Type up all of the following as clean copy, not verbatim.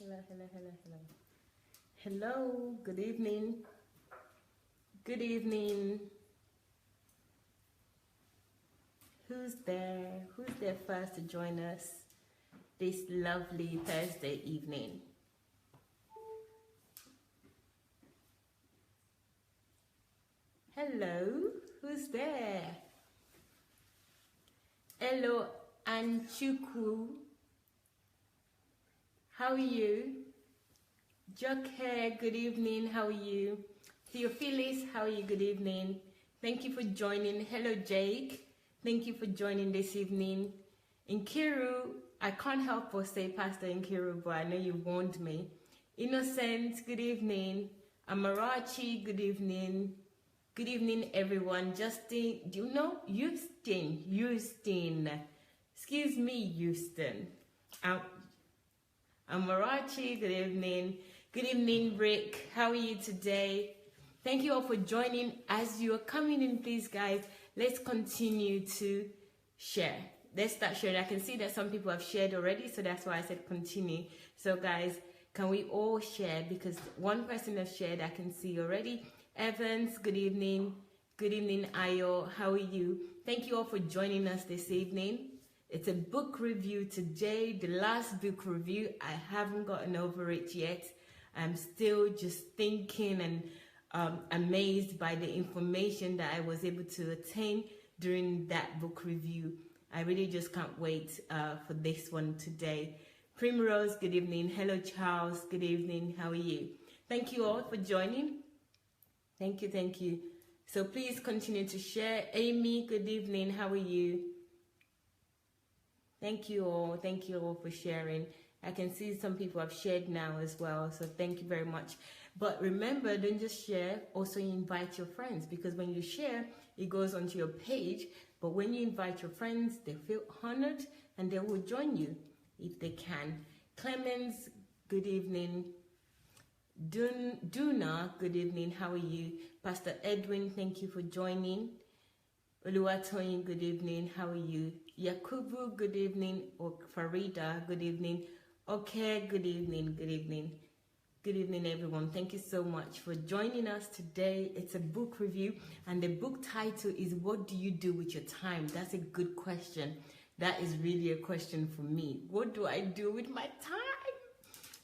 hello. Hello, good evening. Good evening. Who's there? Who's there first to join us this lovely Thursday evening? Hello, who's there? Hello, Anchuku. How are you? Joke, good evening. How are you? Theophilus, how are you? Good evening. Thank you for joining. Hello, Jake. Thank you for joining this evening. Nkiru, I can't help but say Pastor Nkiru, but I know you warned me. Innocent, good evening. Amarachi, good evening. Good evening, everyone. Justin, do you know? Houston. Excuse me, Houston. Amarachi, good evening. Good evening, Rick. How are you today? Thank you all for joining. As you are coming in, please, guys, let's continue to share. Let's start sharing. I can see that some people have shared already, so that's why I said continue. So, guys, can we all share? Because one person has shared, I can see already. Evans, good evening. Good evening, Ayo. How are you? Thank you all for joining us this evening. It's a book review today, the last book review. I haven't gotten over it yet. I'm still just thinking and amazed by the information that I was able to attain during that book review. I really just can't wait for this one today. Primrose, good evening. Hello, Charles. Good evening. How are you? Thank you all for joining. Thank you, thank you. So please continue to share. Amy, good evening. How are you? Thank you all for sharing. I can see some people have shared now as well, so thank you very much. But remember, don't just share, also invite your friends, because when you share, it goes onto your page, but when you invite your friends, they feel honored and they will join you if they can. Clemens, good evening. Duna, good evening. How are you? Pastor Edwin, thank you for joining. Oluwatoyin, good evening. How are you? Yakubu, good evening. Or Farida, good evening. Okay, good evening. Good evening. Good evening, everyone. Thank you so much for joining us today. It's a book review, and the book title is "What Do You Do With Your Time?" That's a good question. That is really a question for me. What do I do with my time?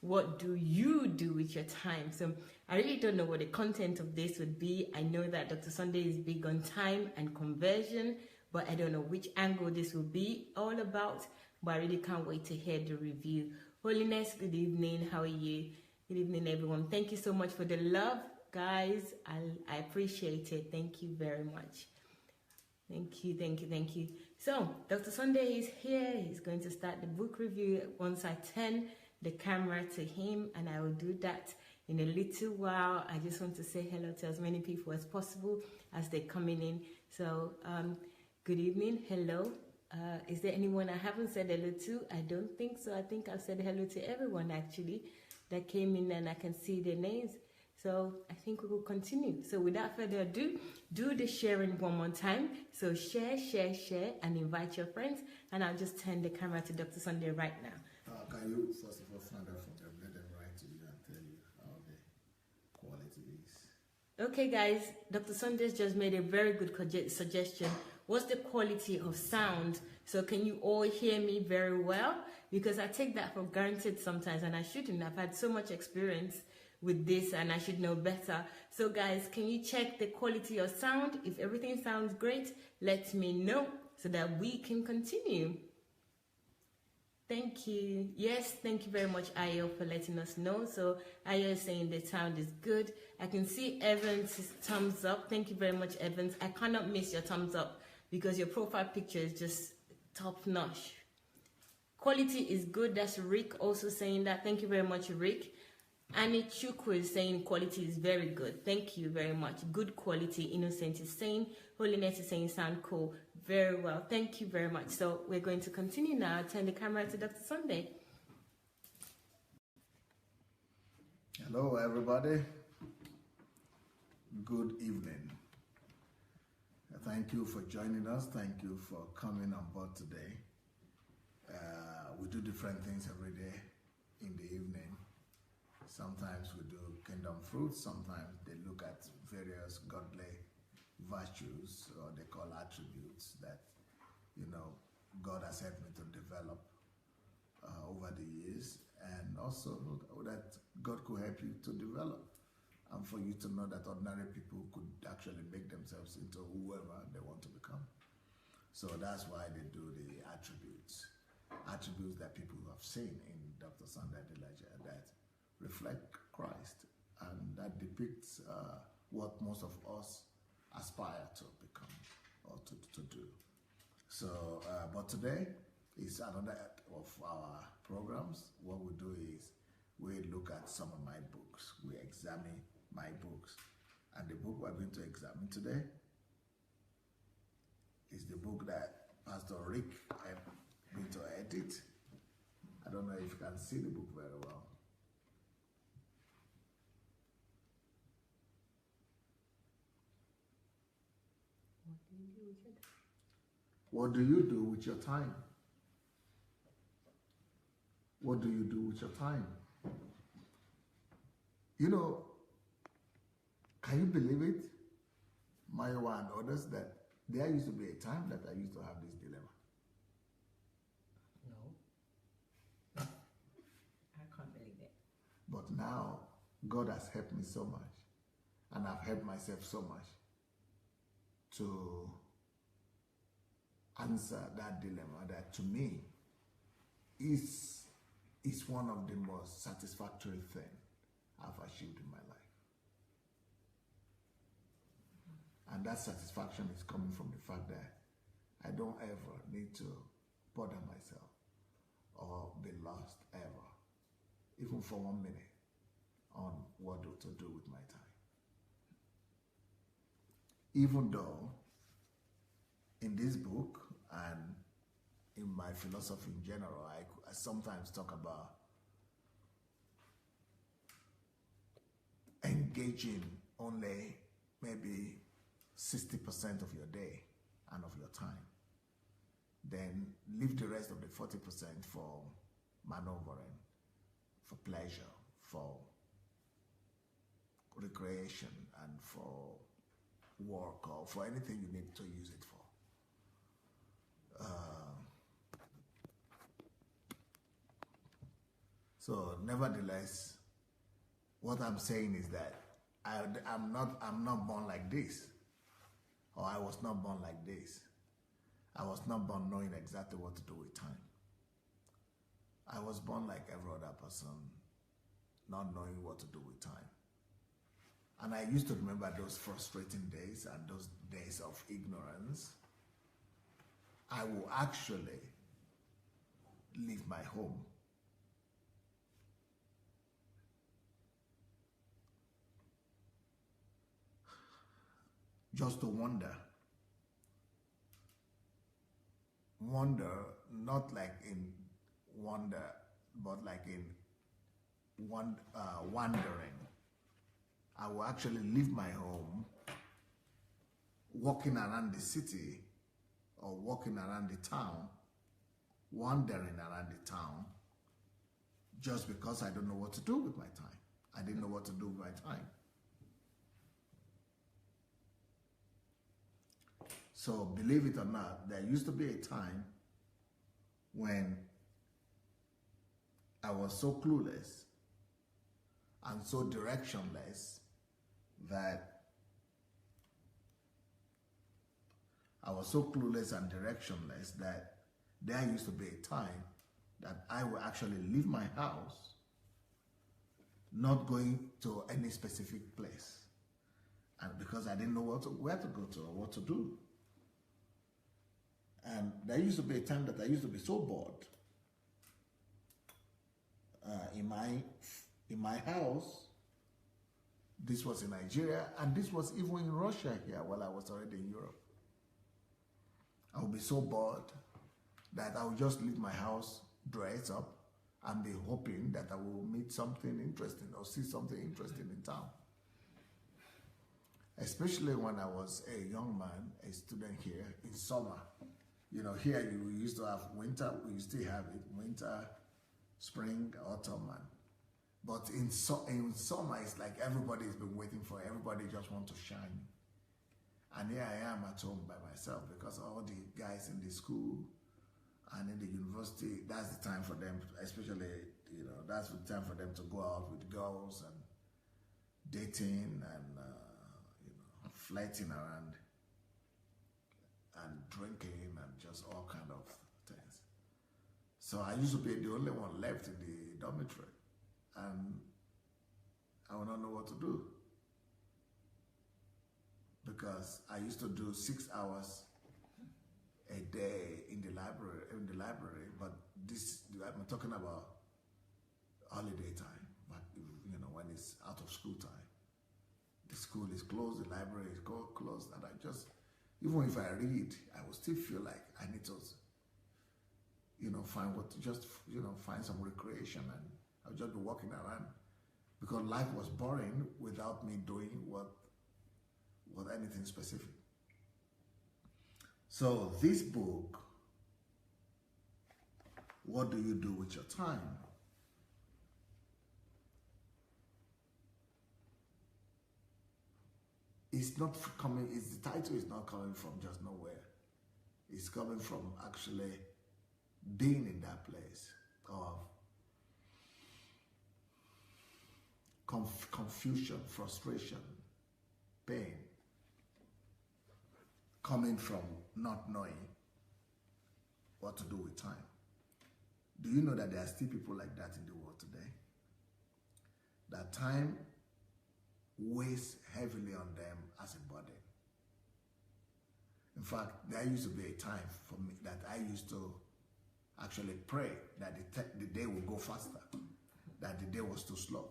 What do you do with your time? So I really don't know what the content of this would be. I know that Dr. Sunday is big on time and conversion, but I don't know which angle this will be all about. But I really can't wait to hear the review. Holiness, good evening. How are you? Good evening, everyone. Thank you so much for the love, guys. I appreciate it. Thank you very much. Thank you, thank you, thank you. So Dr. Sunday is here. He's going to start the book review once I turn the camera to him, and I will do that in a little while. I just want to say hello to as many people as possible as they're coming in. So good evening. Hello. Is there anyone I haven't said hello to? I don't think so. I think I've said hello to everyone actually that came in, and I can see their names. So I think we will continue. So without further ado, do the sharing one more time. So share, and invite your friends. And I'll just turn the camera to Dr. Sunday right now. Can you first of all find out from them, let them write to you and tell you how the quality is? Okay, guys, Dr. Sundays just made a very good suggestion. What's the quality of sound? So can you all hear me very well? Because I take that for granted sometimes, and I shouldn't. I've had so much experience with this, and I should know better. So guys, can you check the quality of sound? If everything sounds great, let me know so that we can continue. Thank you. Yes, thank you very much, Ayo, for letting us know. So Ayo is saying the sound is good. I can see Evans' thumbs up. Thank you very much, Evans. I cannot miss your thumbs up because your profile picture is just top notch. Quality is good. That's Rick also saying that. Thank you very much, Rick. Annie Chukwu is saying quality is very good. Thank you very much. Good quality. Innocent is saying. Holiness is saying sound cool. Very well. Thank you very much. So we're going to continue now. I'll turn the camera to Dr. Sunday. Hello, everybody. Good evening. Thank you for joining us. Thank you for coming on board today. We do different things every day in the evening. Sometimes we do kingdom fruits. Sometimes they look at various godly virtues, or they call attributes that, you know, God has helped me to develop over the years, and also that God could help you to develop, and for you to know that ordinary people could actually make themselves into whoever they want to become. So that's why they do the attributes that people have seen in Dr. Sandra Adelaja that reflect Christ, and that depicts what most of us aspire to become or to do. So, but today is another of our programs. What we do is we look at some of my books. We examine my books. And the book we're going to examine today is the book that Pastor Rick helped me to edit. I don't know if you can see the book very well. What do you do with your time? What do you do with your time? You know, can you believe it, Mayowa and others, that there used to be a time that I used to have this dilemma? No. I can't believe it. But now, God has helped me so much, and I've helped myself so much to answer that dilemma that to me is one of the most satisfactory things I've achieved in my life. And that satisfaction is coming from the fact that I don't ever need to bother myself or be lost ever, even for 1 minute, on what to do with my time. Even though in this book and in my philosophy in general, I sometimes talk about engaging only maybe 60% of your day and of your time. Then leave the rest of the 40% for maneuvering, for pleasure, for recreation, and for work, or for anything you need to use it for. So nevertheless, what I'm saying is that I'm not born like this, or I was not born like this. I was not born knowing exactly what to do with time. I was born like every other person, not knowing what to do with time. And I used to remember those frustrating days and those days of ignorance. I will actually leave my home just to wander. Wander, not like in wonder, but like in wandering. I will actually leave my home, walking around the city or walking around the town, wandering around the town, just because I don't know what to do with my time. I didn't know what to do with my time. So believe it or not, there used to be a time when I was so clueless and so directionless that there used to be a time that I would actually leave my house, not going to any specific place, and because I didn't know where to go to or what to do. And there used to be a time that I used to be so bored in my house. This was in Nigeria, and this was even in Russia here while I was already in Europe. I would be so bored that I would just leave my house, dress up, and be hoping that I will meet something interesting or see something interesting in town. Especially when I was a young man, a student here in summer. You know, here we used to have winter, we still have it, winter, spring, autumn, But in summer, it's like everybody's been waiting for it. Everybody just want to shine. And here I am at home by myself because all the guys in the school and in the university, that's the time for them, especially, that's the time for them to go out with girls and dating and, flirting around and drinking and just all kind of things. So I used to be the only one left in the dormitory, and I would not know what to do because I used to do 6 hours a day in the library, but I'm talking about holiday time, but when it's out of school time. The school is closed, the library is closed, and even if I read, I will still feel like I need to, find some recreation, and I'll just be walking around because life was boring without me doing what anything specific. So this book, What Do You Do With Your Time? It's not coming, the title is not coming from just nowhere. It's coming from actually being in that place of confusion, frustration, pain, coming from not knowing what to do with time. Do you know that there are still people like that in the world today? That time weighs heavily on them as a burden. In fact, there used to be a time for me that I used to actually pray that the day would go faster, that the day was too slow.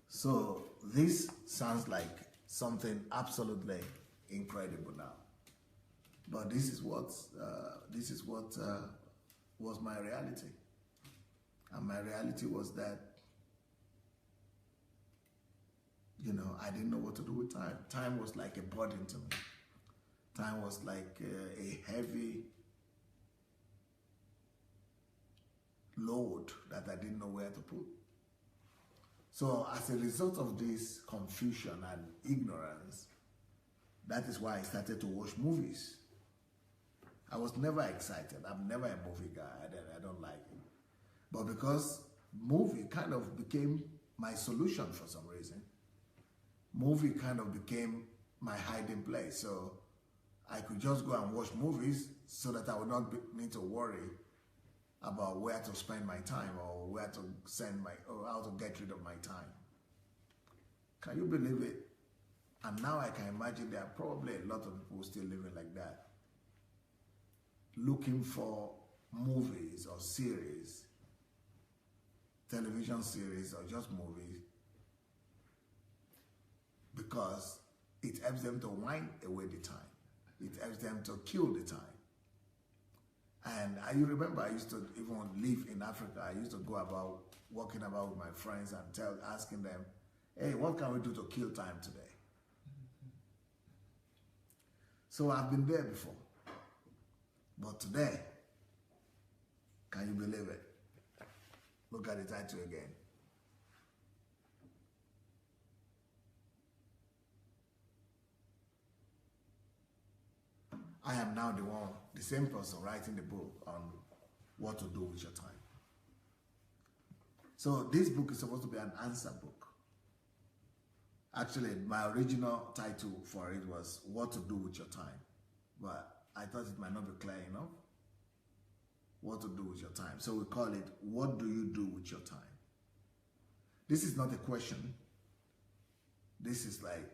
So this sounds like something absolutely incredible now. But this is what was my reality, and my reality was that I didn't know what to do with time. Time was like a burden to me. Time was like a heavy load that I didn't know where to put. So as a result of this confusion and ignorance, that is why I started to watch movies. I was never excited. I'm never a movie guy. I don't like it. But because movie kind of became my solution for some reason, movie kind of became my hiding place. So I could just go and watch movies so that I would not need to worry about where to spend my time or where to or how to get rid of my time. Can you believe it? And now I can imagine there are probably a lot of people still living like that, looking for movies or series, television series or just movies, because it helps them to wind away the time. It helps them to kill the time. And you remember I used to even live in Africa. I used to go about, walking about with my friends and asking them, hey, what can we do to kill time today? So I've been there before. But today, can you believe it? Look at the title again. I am now the same person writing the book on what to do with your time. So this book is supposed to be an answer book. Actually, my original title for it was What to Do With Your Time. But I thought it might not be clear enough. What to do with your time. So we call it, What Do You Do With Your Time? This is not a question. This is like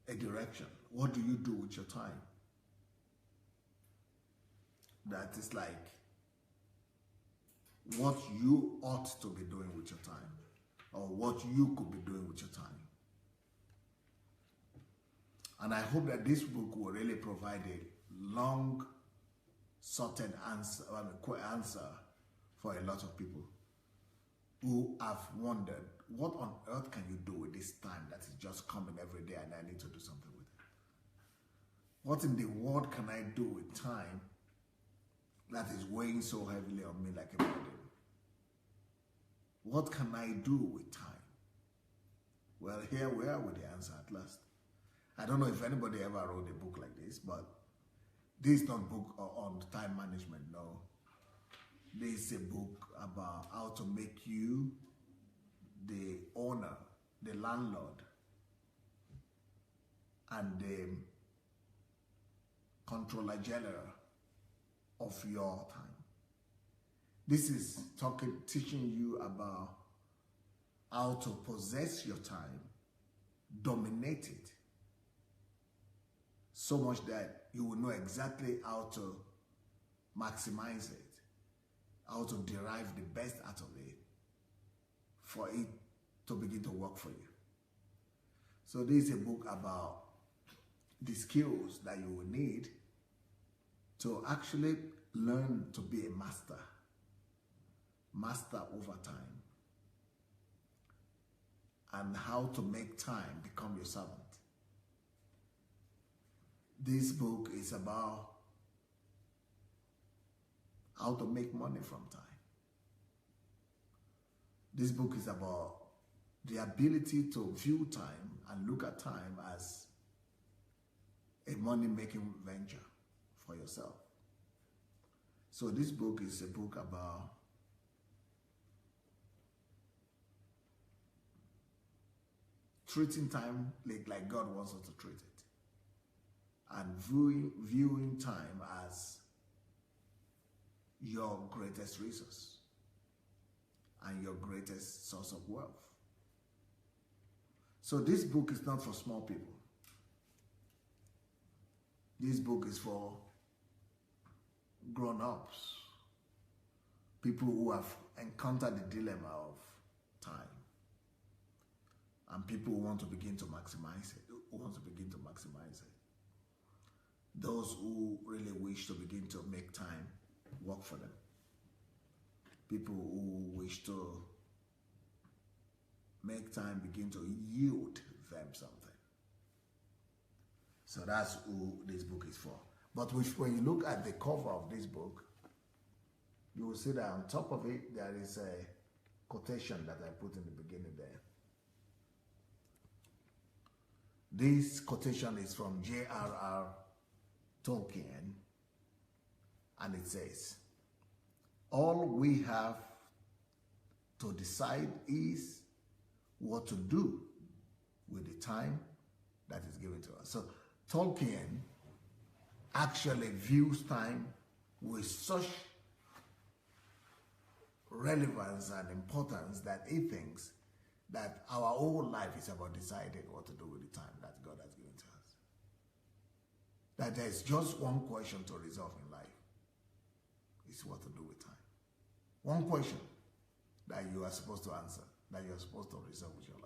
a direction. What do you do with your time? That is like what you ought to be doing with your time, or what you could be doing with your time. And I hope that this book will really provide a long, sorted answer for a lot of people who have wondered, what on earth can you do with this time that is just coming every day and I need to do something with it? What in the world can I do with time that is weighing so heavily on me like a burden? What can I do with time? Well, here we are with the answer at last. I don't know if anybody ever wrote a book like this, but this is not a book on time management, no. This is a book about how to make you the owner, the landlord, and the controller general of your time. This is teaching you about how to possess your time, dominate it, so much that you will know exactly how to maximize it, how to derive the best out of it for it to begin to work for you. So this is a book about the skills that you will need to actually learn to be a master over time, and how to make time become your servant. This book is about how to make money from time. This book is about the ability to view time and look at time as a money-making venture for yourself. So this book is a book about treating time like God wants us to treat it, and viewing time as your greatest resource and your greatest source of wealth. So this book is not for small people. This book is for grown-ups, people who have encountered the dilemma of time, and people who want to begin to maximize it, Those who really wish to begin to make time work for them. People who wish to make time begin to yield them something. So that's who this book is for. But when you look at the cover of this book, you will see that on top of it, there is a quotation that I put in the beginning there. This quotation is from J.R.R. Tolkien, and it says, "All we have to decide is what to do with the time that is given to us." So Tolkien actually views time with such relevance and importance that he thinks that our whole life is about deciding what to do with the time that God has given to us. That there's just one question to resolve in life. It's what to do with time. One question that you are supposed to answer, that you are supposed to resolve with your life.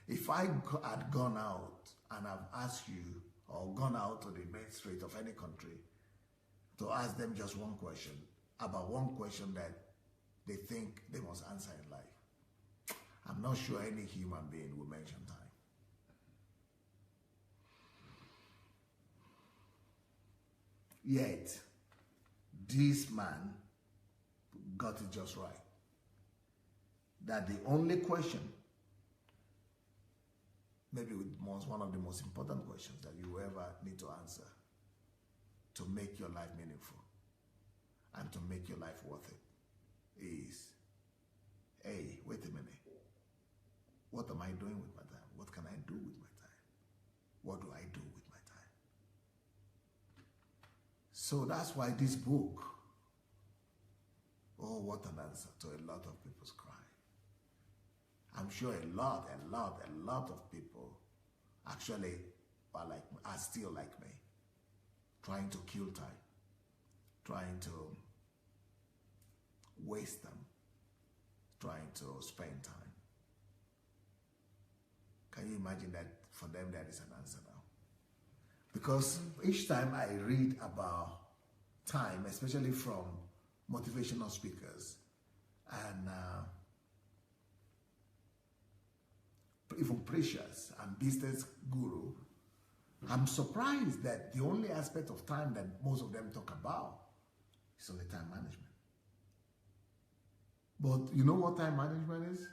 If I had gone out and I've asked you, or gone out to the main street of any country to ask them just one question, about one question that they think they must answer in life, I'm not sure any human being will mention time. Yet, this man got it just right. That the only question, maybe one of the most important questions that you ever need to answer to make your life meaningful and to make your life worth it is, hey, wait a minute. What am I doing with my time? What can I do with my time? What do I do with my time? So that's why this book, oh, what an answer to a lot of people's cry. I'm sure a lot of people actually are still like me, trying to kill time, trying to waste them, trying to spend time. Can you imagine that for them there is an answer now? Because each time I read about time, especially from motivational speakers and even preachers and business guru, I'm surprised that the only aspect of time that most of them talk about is only time management. But you know what time management is?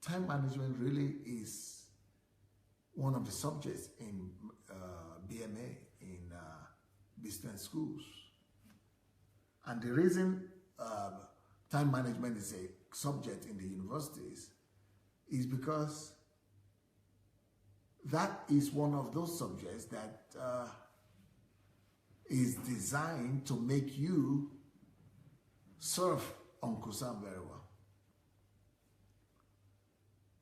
Time management really is one of the subjects in BMA, in business schools. And the reason time management is a subject in the universities is because that is one of those subjects that is designed to make you serve Uncle Sam very well.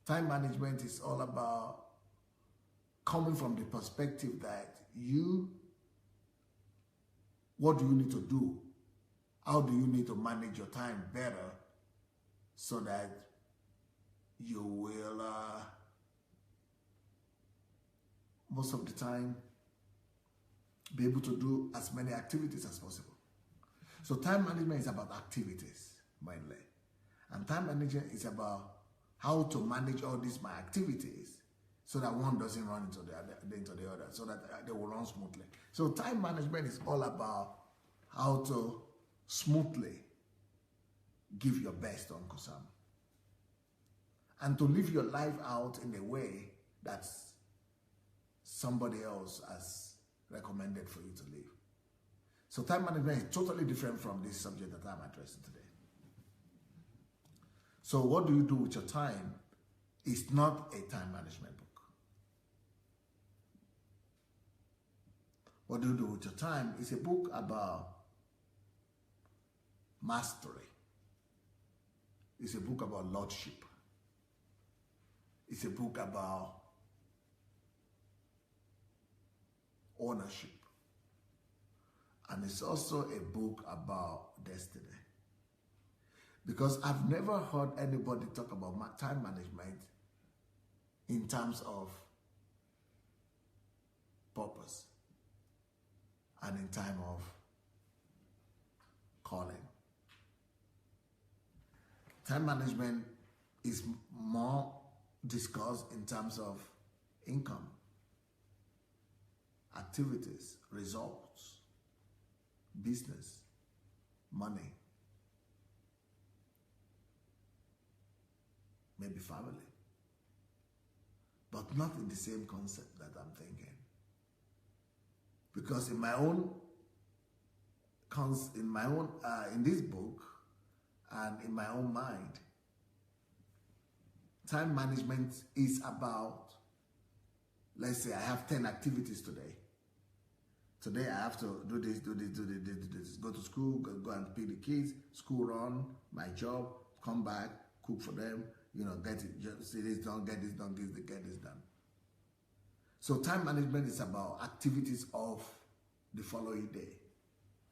Time management is all about coming from the perspective that what do you need to do? How do you need to manage your time better so that you will, most of the time, be able to do as many activities as possible. So time management is about activities, mainly. And time management is about how to manage all these my activities so that one doesn't run into the other, so that they will run smoothly. So time management is all about how to smoothly give your best to Uncle Sam and to live your life out in a way that somebody else has recommended for you to live. So time management is totally different from this subject that I'm addressing today. So what do you do with your time is not a time management book. What do you do with your time is a book about mastery. It's a book about lordship. It's a book about ownership. And it's also a book about destiny. Because I've never heard anybody talk about time management in terms of purpose and in time of calling. Time management is more discussed in terms of income, activities, results, business, money, maybe family, but not in the same concept that I'm thinking. Because in this book and in my own mind, time management is about, let's say I have 10 activities today. Today I have to do this, go to school, go and pick the kids, school run, my job, come back, cook for them, get it, just see this done, get this done, get this done. So time management is about activities of the following day,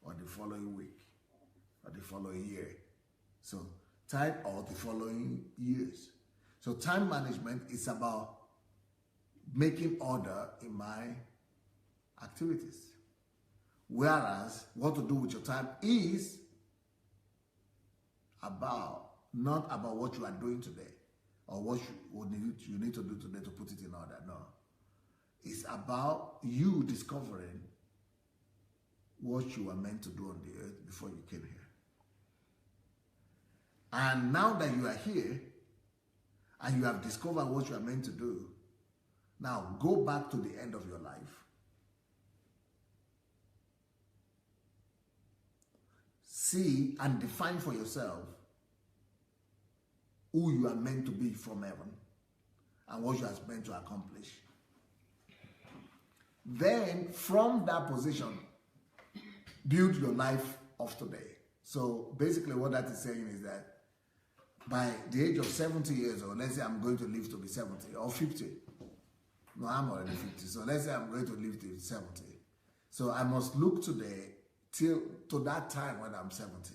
or the following week, or the following year. So time or the following years. So time management is about making order in my activities. Whereas what to do with your time is not about what you are doing today or what you need to do today to put it in order. No. It's about you discovering what you were meant to do on the earth before you came here. And now that you are here and you have discovered what you are meant to do, now go back to the end of your life. See and define for yourself who you are meant to be from heaven and what you are meant to accomplish. Then, from that position, build your life of today. So basically what that is saying is that by the age of 70 years old, let's say I'm going to live to be 70 or 50. No, I'm already 50. So let's say I'm going to live to 70. So I must look today till to that time when I'm 70.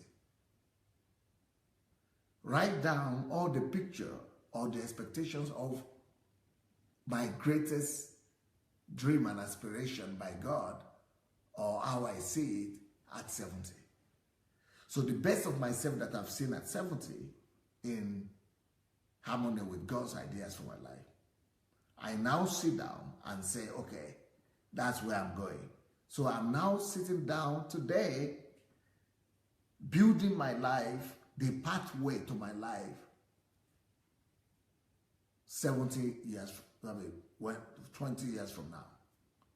Write down all the picture or the expectations of my greatest dream and aspiration by God, or how I see it at 70. So the best of myself that I've seen at 70 in harmony with God's ideas for my life, I now sit down and say, okay, That's where I'm going. So I'm now sitting down today, building my life, the pathway to my life, 70 years, 20 years from now,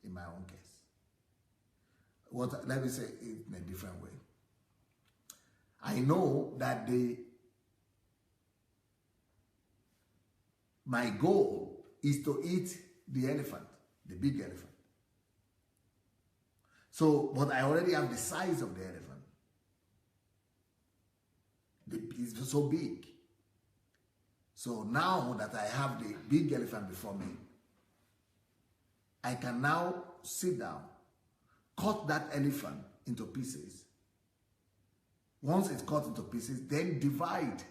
in my own case. Let me say it in a different way. I know that my goal is to eat the elephant, the big elephant. So, but I already have the size of the elephant. It's so big. So now that I have the big elephant before me, I can now sit down, cut that elephant into pieces. Once it's cut into pieces, then divide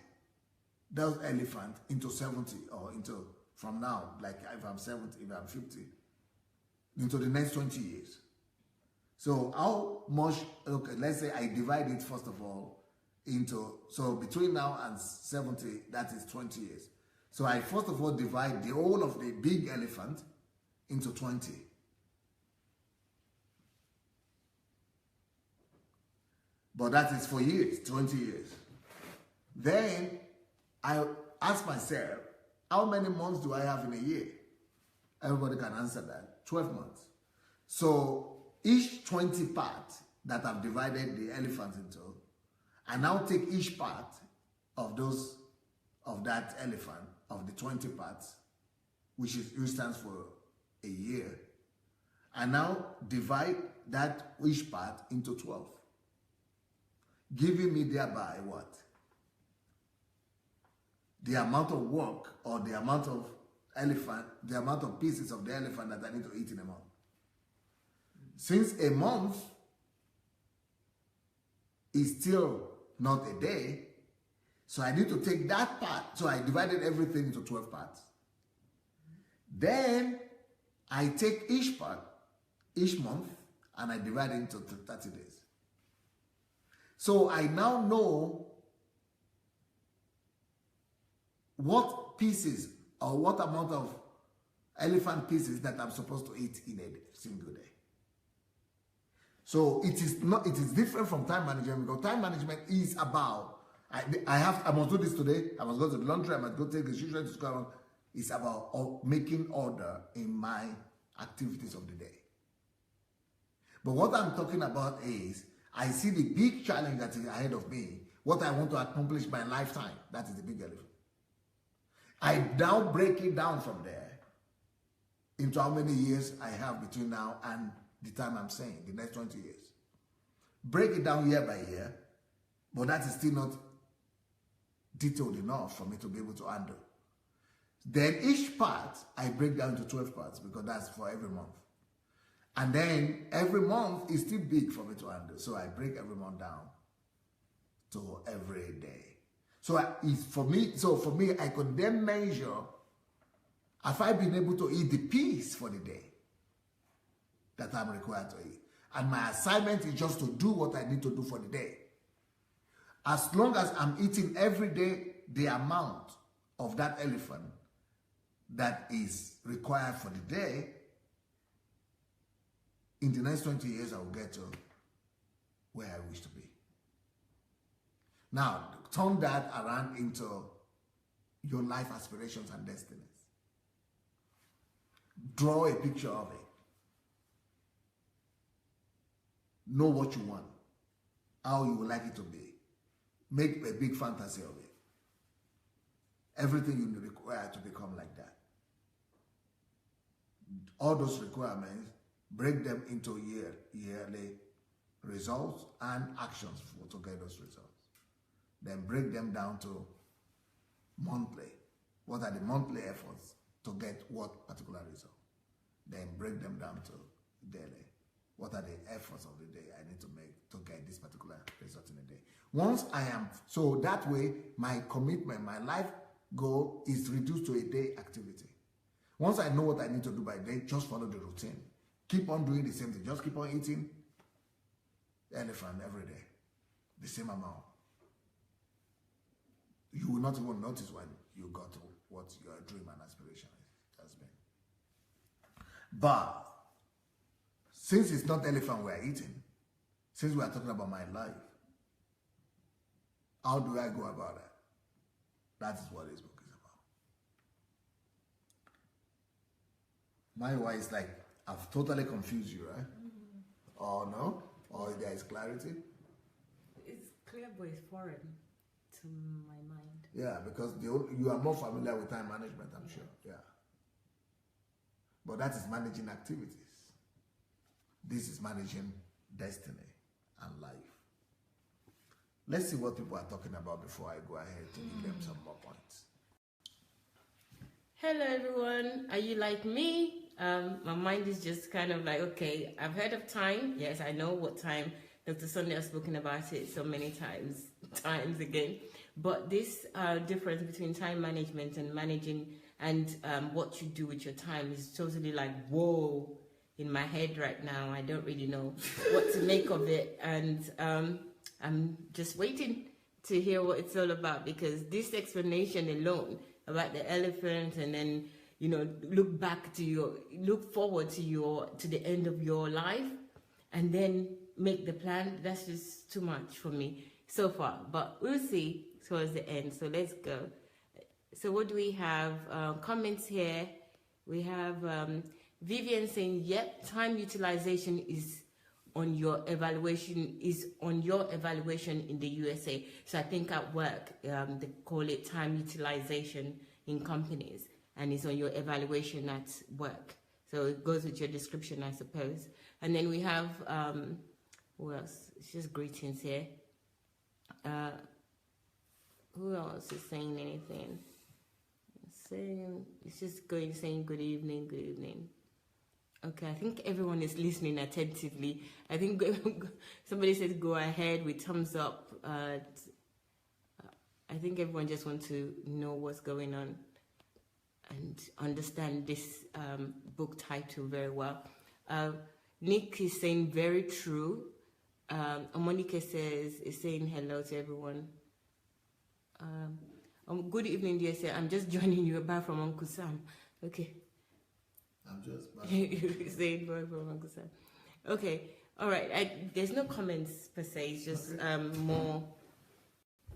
those elephants into 70 or into, from now, like if I'm 70, if I'm 50, into the next 20 years. So how much, okay, let's say I divide it first of all into, so between now and 70, that is 20 years. So I first of all divide the whole of the big elephant into 20. But that is for years, 20 years. Then I ask myself, how many months do I have in a year? Everybody can answer that. 12 months. So each 20 parts that I've divided the elephant into, I now take each part of that elephant, of the 20 parts, which stands for a year, and now divide that each part into 12. Giving me thereby what? The amount of work or the amount of elephant, the amount of pieces of the elephant that I need to eat in a month. Since a month is still not a day, so I need to take that part. So I divided everything into 12 parts. Then I take each part, each month, and I divide it into 30 days. So I now know what pieces or what amount of elephant pieces that I'm supposed to eat in a single day. So it is different from time management, because time management is about, I must do this today, I must go to the laundry, I must go take the children to school. It's about making order in my activities of the day. But what I'm talking about is, I see the big challenge that is ahead of me, what I want to accomplish by lifetime. That is the big elephant. I now break it down from there into how many years I have between now and the time I'm saying, the next 20 years. Break it down year by year, but that is still not detailed enough for me to be able to handle. Then each part, I break down to 12 parts, because that's for every month. And then every month is still big for me to handle. So I break every month down to every day. So for me, I could then measure, have I been able to eat the piece for the day that I'm required to eat. And my assignment is just to do what I need to do for the day. As long as I'm eating every day the amount of that elephant that is required for the day, in the next 20 years, I will get to where I wish to be. Now, turn that around into your life aspirations and destinies. Draw a picture of it. Know what you want, how you would like it to be. Make a big fantasy of it. Everything you require to become like that. All those requirements, break them into yearly results and actions to get those results. Then break them down to monthly. What are the monthly efforts to get what particular result? Then break them down to daily. What are the efforts of the day I need to make to get this particular result in a day? Once I am, so that way my commitment, my life goal is reduced to a day activity. Once I know what I need to do by day, just follow the routine. Keep on doing the same thing. Just keep on eating elephant every day. The same amount. You will not even notice when you got to what your dream and aspiration has been. But since it's not elephant we're eating, since we are talking about my life, how do I go about that? That is what this book is about. My wife is like, I've totally confused you, right? Or no? Or there is clarity? It's clear, but it's foreign to my mind. Yeah, because you are more familiar with time management, I'm sure. Yeah. But that is managing activities. This is managing destiny and life. Let's see what people are talking about before I go ahead to give them some more points. Hello everyone, are you like me? My mind is just kind of like, okay, I've heard of time. Yes, I know what time. Dr. Sunday has spoken about it so many times again. But this difference between time management and managing and what you do with your time is totally like, whoa, in my head right now. I don't really know what to make of it. And I'm just waiting to hear what it's all about, because this explanation alone about the elephant, and then, you know, look forward to the end of your life and then make the plan. That's just too much for me so far, but we'll see towards the end. So let's go. So what do we have? Comments here. We have Vivian saying, yep, time utilization is on your evaluation in the USA. So I think at work, they call it time utilization in companies, and it's on your evaluation at work. So it goes with your description, I suppose. And then we have, who else? It's just greetings here. Who else is saying anything? It's just saying good evening, good evening. Okay, I think everyone is listening attentively. I think somebody said go ahead with thumbs up. I think everyone just wants to know what's going on and understand this book title very well. Nick is saying very true. Monica is saying hello to everyone. Good evening, dear sir. I'm just joining you back from Uncle Sam. Okay. I'm just back. Saying back from Uncle Sam. Okay. All right. There's no comments per se. It's just more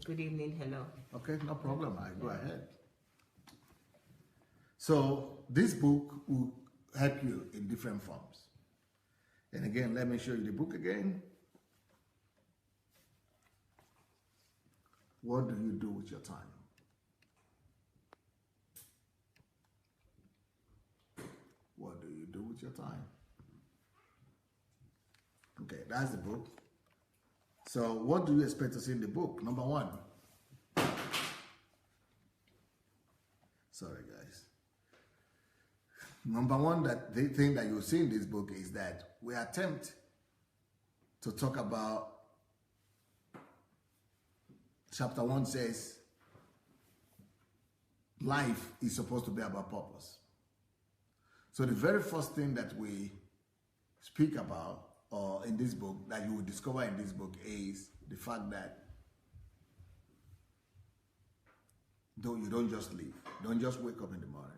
good evening, hello. Okay, no problem. I go ahead. So this book will help you in different forms. And again, let me show you the book again. What do you do with your time? What do you do with your time? Okay, that's the book. So what do you expect to see in the book? Number one. Sorry, guys. Number one, that the thing that you'll see in this book is that we attempt to talk about, chapter 1 says, life is supposed to be about purpose. So the very first thing that we speak about, or in this book, that you will discover in this book, is the fact that you don't just live. Don't just wake up in the morning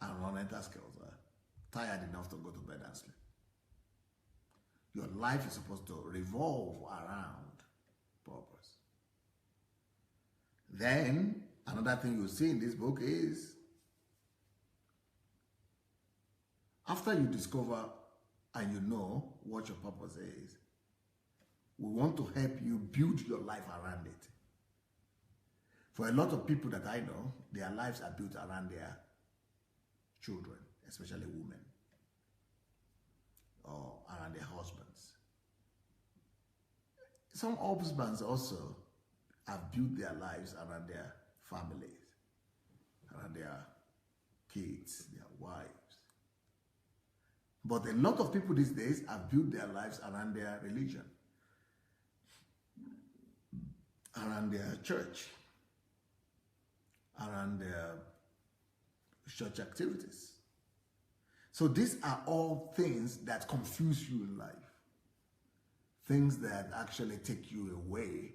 and run enter skills, tired enough to go to bed and sleep. Your life is supposed to revolve around purpose. Then, another thing you'll see in this book is, after you discover and you know what your purpose is, we want to help you build your life around it. For a lot of people that I know, their lives are built around their children, especially women, or around their husbands. Some husbands also have built their lives around their families, around their kids, their wives. But a lot of people these days have built their lives around their religion, around their church, around their church activities. So these are all things that confuse you in life. Things that actually take you away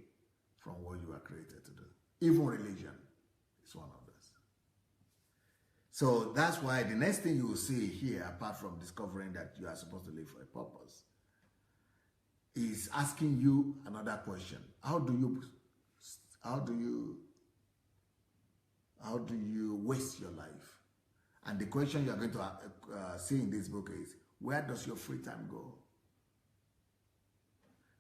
from what you are created to do. Even religion is one of those. So that's why the next thing you will see here, apart from discovering that you are supposed to live for a purpose, is asking you another question. How do you waste your life? And the question you are going to see in this book is, where does your free time go?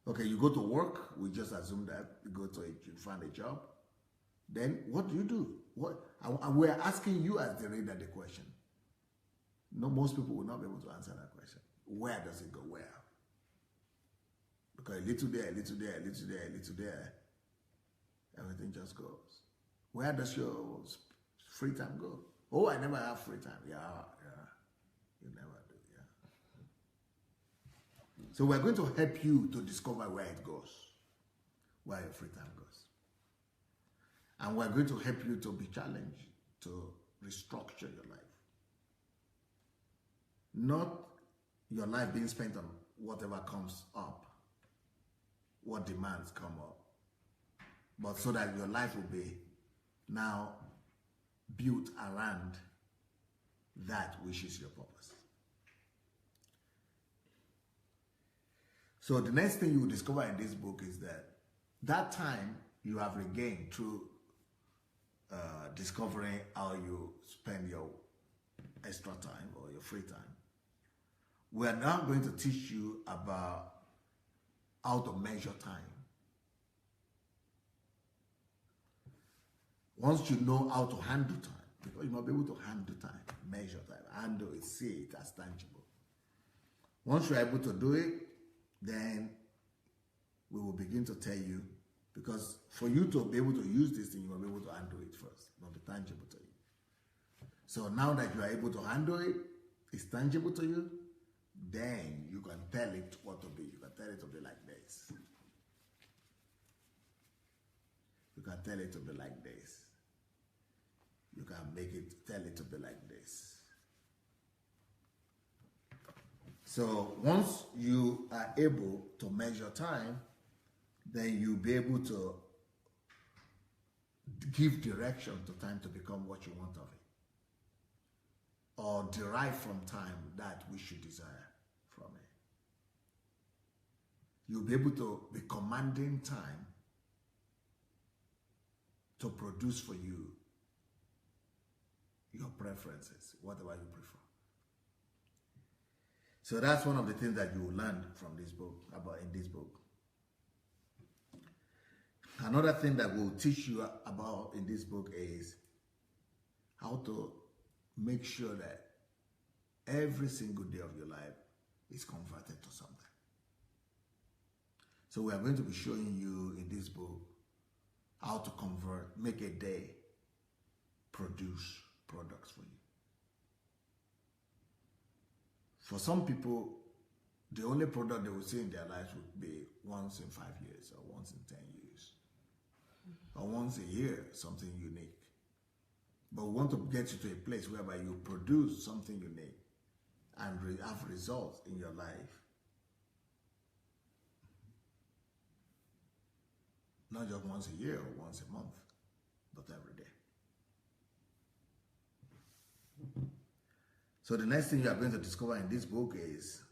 Okay, you go to work. We just assume that you find a job. Then what do? And we're asking you as the reader the question. No, most people will not be able to answer that question. Where does it go? Where? Because a little there, a little there, a little there, a little there, everything just goes. Where does your free time go? Oh, I never have free time. Yeah. You never do, yeah. So we're going to help you to discover where it goes, where your free time goes. And we're going to help you to be challenged, to restructure your life. Not your life being spent on whatever comes up, what demands come up, but so that your life will be now built around that which is your purpose. So the next thing you will discover in this book is that time you have regained through discovering how you spend your extra time or your free time. We are now going to teach you about how to measure time. Once you know how to handle time, because you must be able to handle time, measure time, handle it, see it as tangible. Once you're able to do it, then we will begin to tell you, because for you to be able to use this thing, you must be able to handle it first, not be tangible to you. So now that you are able to handle it, it's tangible to you, then you can tell it what to be. You can tell it to be like this. You can tell it to be like this. You can tell it to be like this. So once you are able to measure time, then you'll be able to give direction to time to become what you want of it, or derive from time that which you desire from it. You'll be able to be commanding time to produce for you your preferences, whatever you prefer. So that's one of the things that you will learn from this book, in this book. Another thing that we'll teach you about in this book is how to make sure that every single day of your life is converted to something. So we are going to be showing you in this book how to make a day produce products for you. For some people, the only product they will see in their lives would be once in 5 years, or once in 10 years, or once a year, something unique. But we want to get you to a place whereby you produce something unique and have results in your life. Not just once a year or once a month, but every day. So the next thing you are going to discover in this book is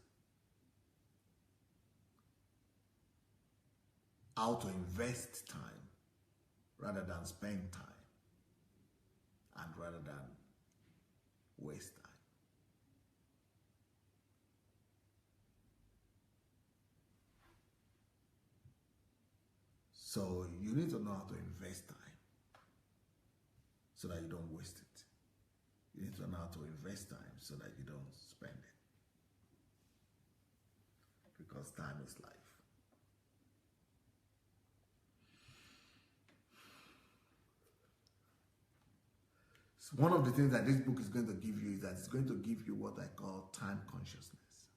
how to invest time rather than spend time, and rather than waste time. So you need to know how to invest time so that you don't waste it. You need to know how to invest time so that you don't spend it. Because time is life. So one of the things that this book is going to give you is that it's going to give you what I call time consciousness.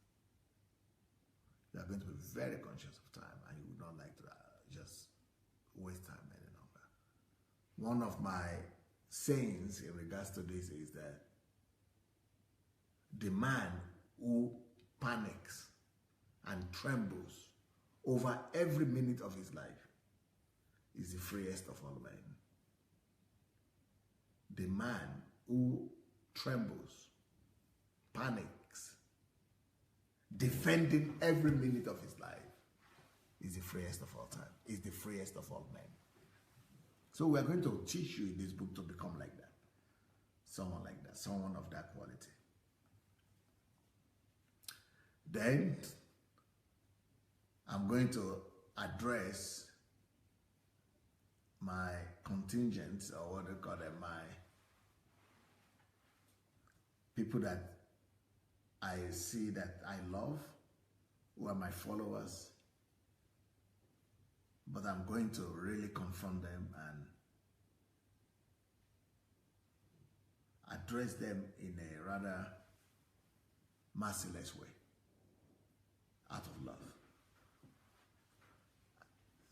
You are going to be very conscious of time, and you would not like to just waste time any longer. One of my sayings in regards to this is that the man who panics and trembles over every minute of his life is the freest of all men. The man who trembles, panics, defending every minute of his life, is the freest of all time, is the freest of all men. So we are going to teach you in this book to become like that. Someone like that, someone of that quality. Then I'm going to address my contingents, or what they call them, my people that I see that I love, who are my followers, but I'm going to really confront them and address them in a rather merciless way, out of love.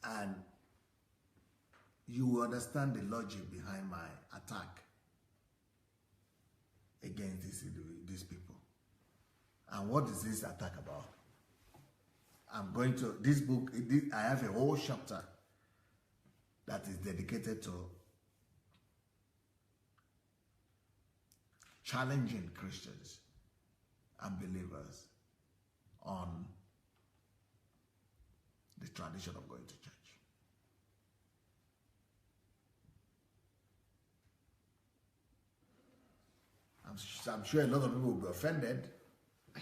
And you will understand the logic behind my attack against these people. And what is this attack about? I'm going to, this book, I have a whole chapter that is dedicated to challenging Christians and believers on the tradition of going to church. I'm sure a lot of people will be offended,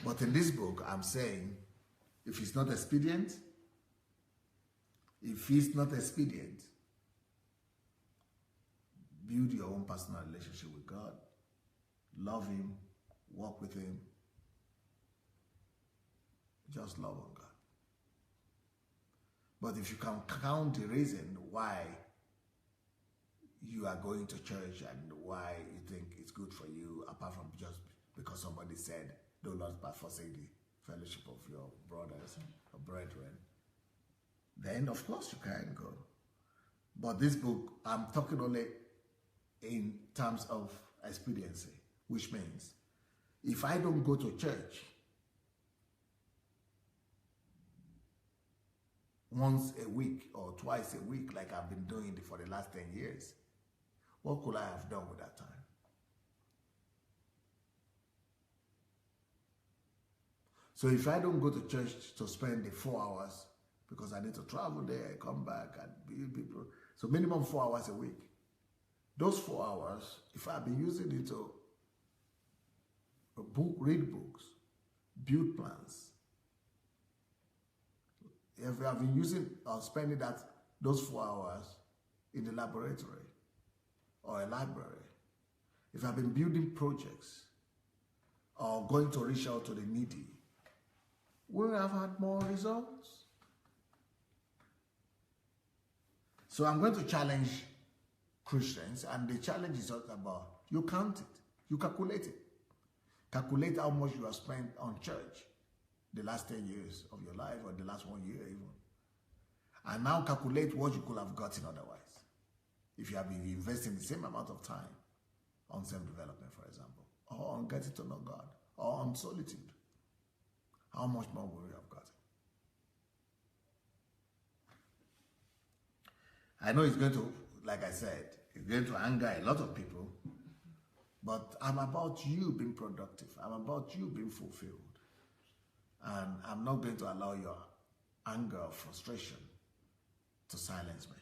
but in this book, I'm saying, if it's not expedient, build your own personal relationship with God, love Him, walk with Him, just love on God. But if you can count the reason why you are going to church and why you think it's good for you, apart from just because somebody said, do not forsake the fellowship of your brothers or brethren, then of course you can go. But this book, I'm talking only in terms of expediency, which means if I don't go to church once a week or twice a week like I've been doing for the last 10 years, what could I have done with that time? So if I don't go to church to spend the 4 hours, because I need to travel there, come back, and meet people, so minimum 4 hours a week. Those 4 hours, if I've been using it to read books, build plans, if I've been using or spending those 4 hours in the laboratory or a library, if I've been building projects or going to reach out to the needy, we have had more results. So I'm going to challenge Christians, and the challenge is not about, you count it, you calculate it. Calculate how much you have spent on church the last 10 years of your life, or the last 1 year even. And now calculate what you could have gotten otherwise, if you have been investing the same amount of time on self-development, for example, or on getting to know God, or on solitude. How much more will you have gotten? I know it's going to, like I said, it's going to anger a lot of people, but I'm about you being productive. I'm about you being fulfilled. And I'm not going to allow your anger or frustration to silence me.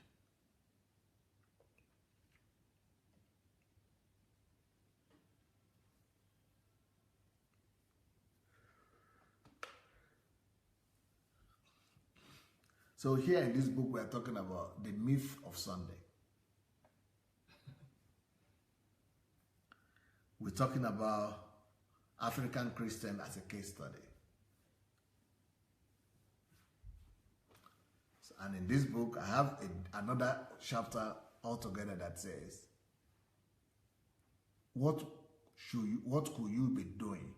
So here in this book, we are talking about the myth of Sunday. We're talking about African Christian as a case study. And in this book, I have another chapter altogether that says, what could you be doing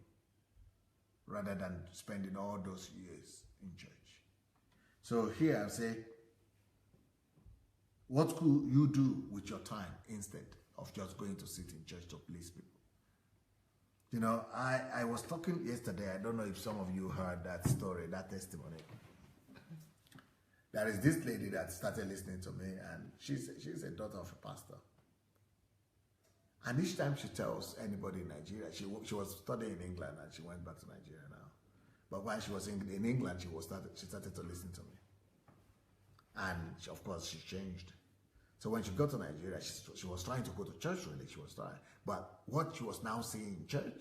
rather than spending all those years in church? So here I say, what could you do with your time instead of just going to sit in church to please people? You know, I was talking yesterday, I don't know if some of you heard that story, that testimony. There is this lady that started listening to me, and she's a daughter of a pastor. And each time she tells anybody in Nigeria, she was studying in England and she went back to Nigeria now. But while she was in England, she started to listen to me. And of course, she changed. So when she got to Nigeria, she was trying to go to church, really. She was trying. But what she was now seeing in church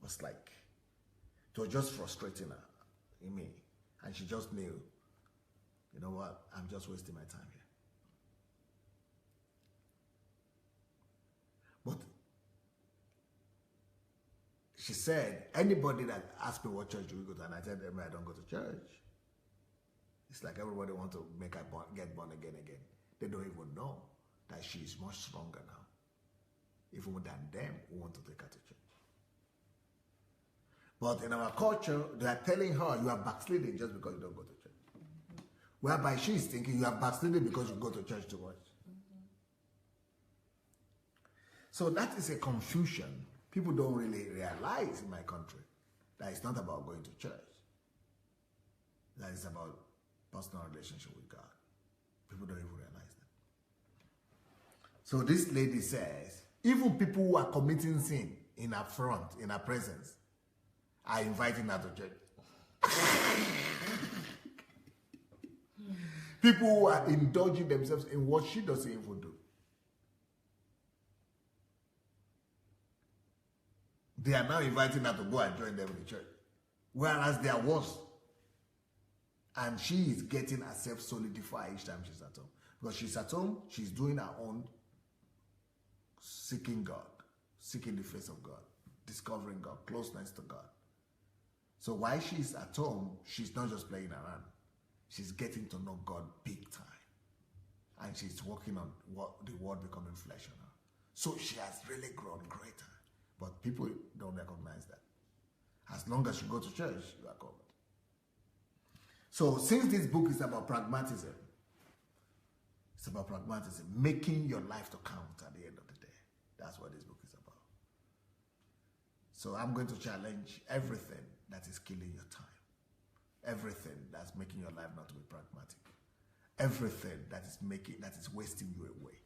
was like, it was just frustrating her, in me. And she just knew, you know what, I'm just wasting my time here. But she said, anybody that asks me what church do we go to, and I tell them I don't go to church. It's like everybody wants to make her get born again. They don't even know that she is much stronger now, even than them who want to take her to church. But in our culture, they are telling her you are backsliding just because you don't go to church. Whereby she is thinking you are backsliding because you go to church too much. So that is a confusion. People don't really realize in my country that it's not about going to church. That it's about personal relationship with God. People don't even realize that. So this lady says, even people who are committing sin in her front, in her presence, are inviting her to church. People who are indulging themselves in what she doesn't even do. They are now inviting her to go and join them in the church. Whereas they are worse. And she is getting herself solidified each time she's at home. Because she's at home, she's doing her own seeking God, seeking the face of God, discovering God, closeness to God. So while she's at home, she's not just playing around. She's getting to know God big time. And she's working on the word becoming flesh on her. So she has really grown greater. But people don't recognize that. As long as you go to church, you are covered. So since this book is about pragmatism, it's about pragmatism, making your life to count at the end of the day. That's what this book is about. So I'm going to challenge everything that is killing your time. Everything that's making your life not to be pragmatic. Everything that is wasting you away.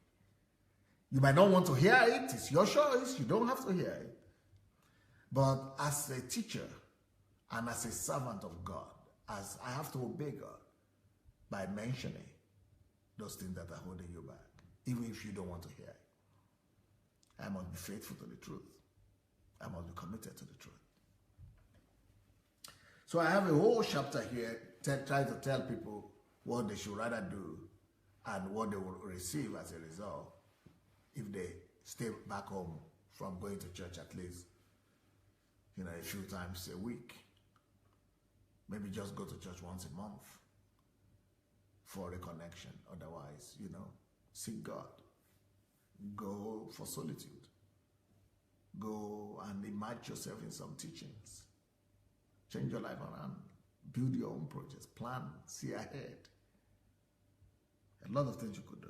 You might not want to hear it. It's your choice. You don't have to hear it. But as a teacher and as a servant of God, as I have to obey God by mentioning those things that are holding you back, even if you don't want to hear it. I must be faithful to the truth. I must be committed to the truth. So I have a whole chapter here trying to tell people what they should rather do and what they will receive as a result if they stay back home from going to church at least, a few times a week. Maybe just go to church once a month for reconnection. Otherwise, seek God. Go for solitude. Go and immerse yourself in some teachings. Change your life around. Build your own projects. Plan. See ahead. A lot of things you could do.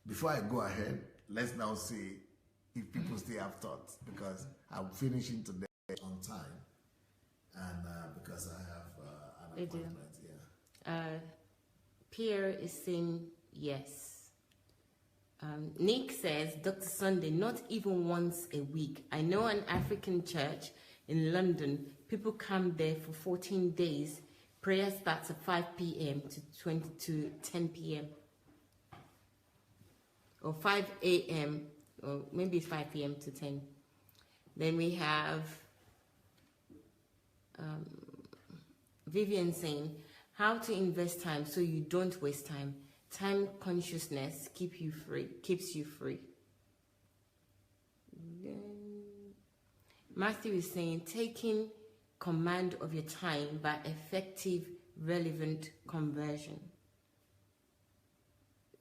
Before I go ahead, let's now see if people still have thoughts, because I'm finishing today on time, and because I have an appointment. Yeah. Pierre is saying yes. Nick says, Dr. Sunday, not even once a week. I know an African church in London. People come there for 14 days. Prayer starts at 5 p.m. to 10 p.m. or 5 a.m. or maybe 5 p.m. to 10. Then we have Vivian saying, how to invest time so you don't waste time. Time consciousness keeps you free. Then Matthew is saying, taking command of your time by effective, relevant conversion.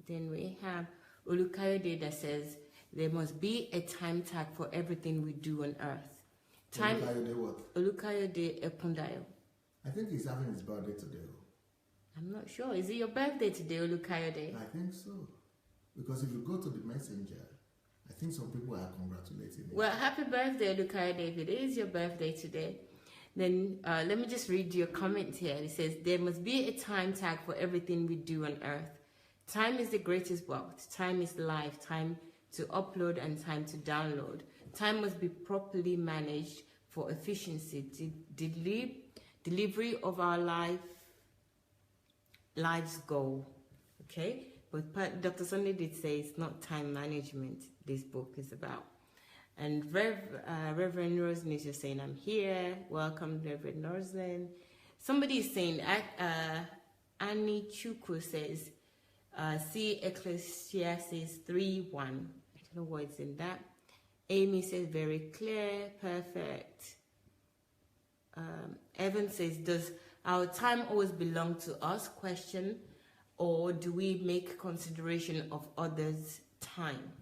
Then we have Olukayode that says, there must be a time tag for everything we do on earth. Time. Olukayode what? Olukayode Epundayo. I think he's having his birthday today. I'm not sure. Is it your birthday today, Olukayode? I think so. Because if you go to the messenger, I think some people are congratulating you. Well, happy birthday, Olukayode. If it is your birthday today, then let me just read your comment here. It says, there must be a time tag for everything we do on earth. Time is the greatest wealth. Time is life. Time to upload and time to download. Time must be properly managed for efficiency. Delivery of our life's goal. Okay? But Dr. Sunday did say it's not time management this book is about. And Reverend Roslyn is just saying, I'm here. Welcome, Reverend Roslyn. Somebody is saying, Annie Chukwu says, see Ecclesiastes 3:1. I don't know what's in that. Amy says, very clear, perfect. Evan says, does our time always belong to us? Question. Or do we make consideration of others' time?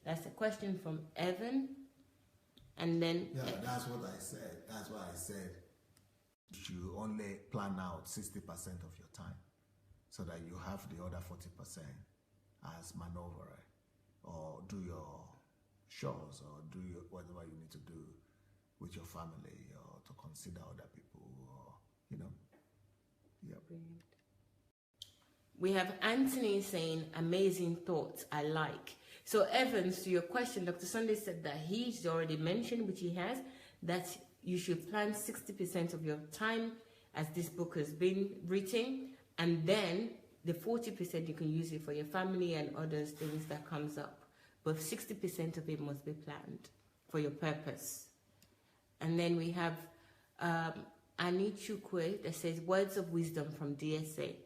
That's a question from Evan. And then... Yeah, that's what I said. That's why I said you only plan out 60% of your time so that you have the other 40% as maneuver, or do your chores, or do your whatever you need to do with your family, or to consider other people, or, you know. Yeah. Brilliant. We have Anthony saying, amazing thoughts, I like. So Evans, to your question, Dr. Sunday said that he's already mentioned, which he has, that you should plan 60% of your time as this book has been written, and then the 40% you can use it for your family and other things that comes up. But 60% of it must be planned for your purpose. And then we have Annie Chukwe that says, words of wisdom from DSA.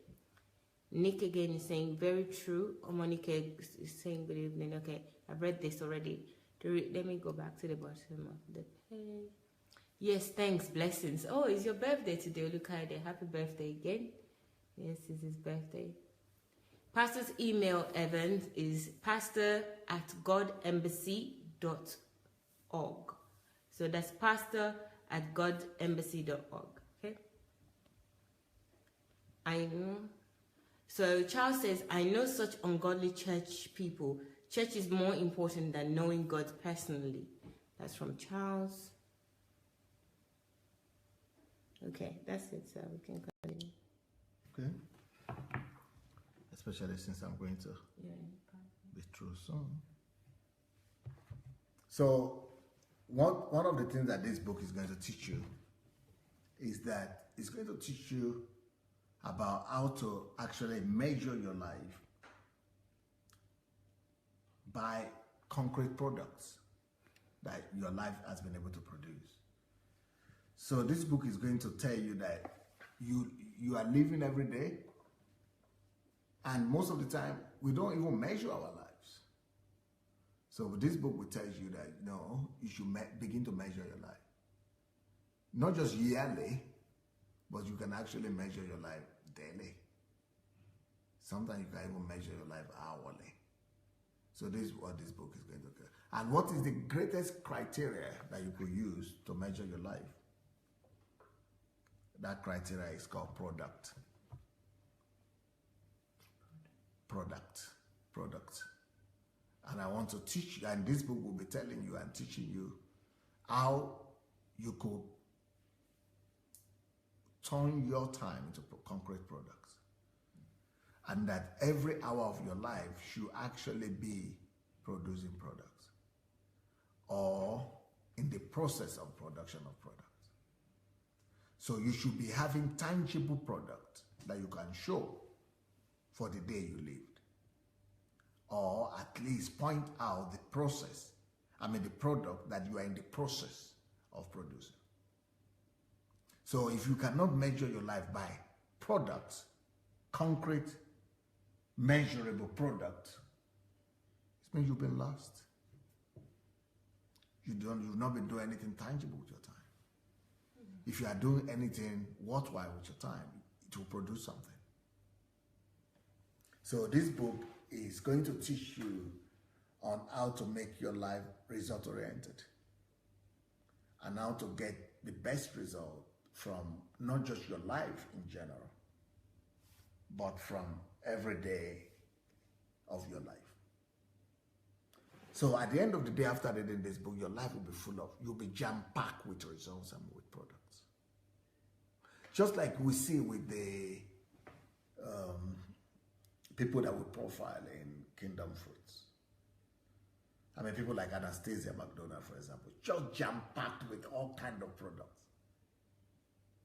Nick again is saying, very true. Monica is saying, good evening. Okay, I've read this already. Let me go back to the bottom of the page. Yes, thanks, blessings. Oh, it's your birthday today, Olukaide. Happy birthday again. Yes, it's his birthday. Pastor's email, Evans, is pastor@godembassy.org. So that's pastor@godembassy.org. Okay? I know. So Charles says, I know such ungodly church people. Church is more important than knowing God personally. That's from Charles. Okay, that's it. So we can continue. Okay. Especially since I'm going to be through soon. So, one of the things that this book is going to teach you is that it's going to teach you about how to actually measure your life by concrete products that your life has been able to produce. So this book is going to tell you that you are living every day, and most of the time we don't even measure our lives. So this book will tell you that you should begin to measure your life, not just yearly, but you can actually measure your life daily. Sometimes you can even measure your life hourly. So this is what this book is going to do. And what is the greatest criteria that you could use to measure your life? That criteria is called product. Product. And I want to teach you, and this book will be telling you and teaching you how you could turn your time into concrete products. And that every hour of your life should actually be producing products, or in the process of production of products. So you should be having tangible product that you can show for the day you lived, or at least point out the process, the product that you are in the process of producing. So if you cannot measure your life by products, concrete, measurable product, it means you've been lost. You've not been doing anything tangible with your time. If you are doing anything worthwhile with your time, it will produce something. So this book is going to teach you on how to make your life result-oriented, and how to get the best result from not just your life in general, but from every day of your life. So at the end of the day, after reading this book, your life will be you'll be jam-packed with results and with products. Just like we see with the people that would profile in Kingdom Fruits. I mean, people like Anastasia McDonald, for example, just jam-packed with all kinds of products.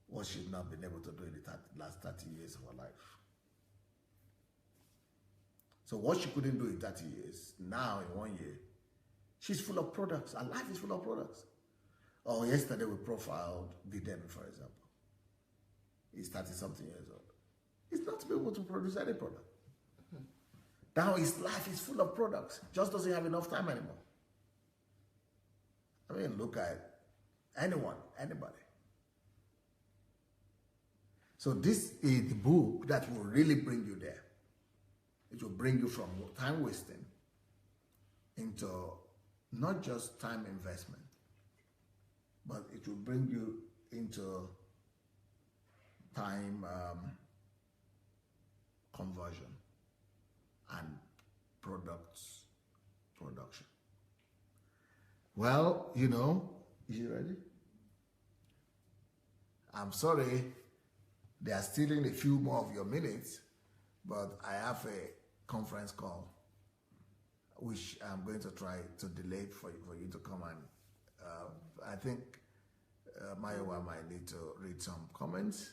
What she's not been able to do in the last 30 years of her life. So what she couldn't do in 30 years, now in 1 year, she's full of products. Her life is full of products. Or yesterday we profiled Biden, for example. He's 30-something years old. He's not able to produce any product. Now his life is full of products. Just doesn't have enough time anymore. I mean, look at anyone, anybody. So this is the book that will really bring you there. It will bring you from time wasting into not just time investment, but it will bring you into time conversion and products production. Well, you know, is you ready? I'm sorry, they are stealing a few more of your minutes, but I have a conference call which I'm going to try to delay for you to come, and I think Mayowa might need to read some comments,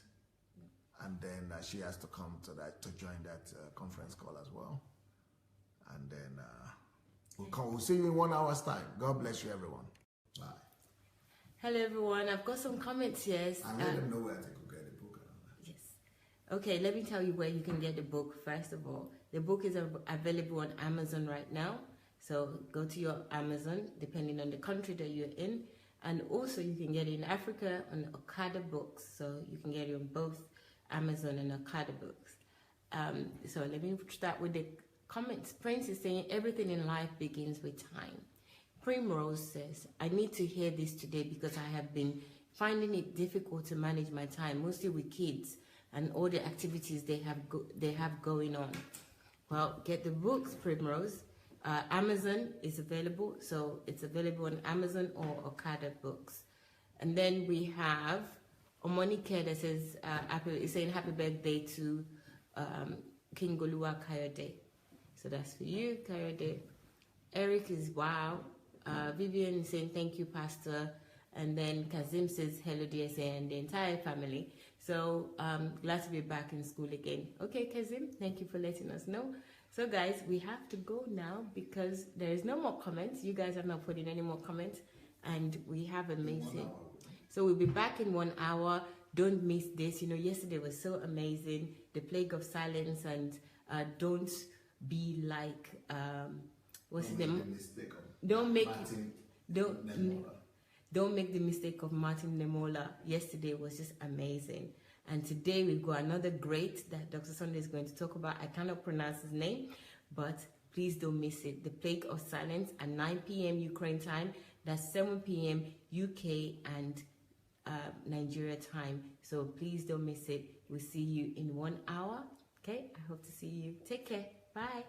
and then she has to come to join that conference call as well, and then we'll see you in 1 hour's time. God bless you, everyone. Bye. Hello, everyone. I've got some comments here. And let them know where they could get the book. Yes. Okay, let me tell you where you can get the book. First of all, the book is available on Amazon right now. So go to your Amazon, depending on the country that you're in. And also you can get it in Africa on Okada Books. So you can get it on both Amazon and Okada Books. So let me start with the comments. Prince is saying, everything in life begins with time. Primrose says, I need to hear this today because I have been finding it difficult to manage my time, mostly with kids and all the activities they have going on. Well, get the books, Primrose. Amazon is available, so it's available on Amazon or Okada Books. And then we have Omonike that says, is saying happy birthday to King Golua Kayode. So that's for you, Kayode. Eric is wow. Vivian is saying thank you, Pastor. And then Kazim says hello, DSA, and the entire family. So glad to be back in school again. Okay, Kazim, thank you for letting us know. So guys, we have to go now because there is no more comments. You guys have not put in any more comments, and we have amazing. So we'll be back in 1 hour. Don't miss this. You know, yesterday was so amazing. The Plague of Silence, and don't be like what's his name? Don't make the mistake of Martin Nemola. Yesterday was just amazing. And today we've got another great that Dr. Sunday is going to talk about. I cannot pronounce his name, but please don't miss it. The Plague of Silence at 9 p.m. Ukraine time. That's 7 p.m. UK and Nigeria time. So please don't miss it. We'll see you in 1 hour. Okay? I hope to see you. Take care. Bye.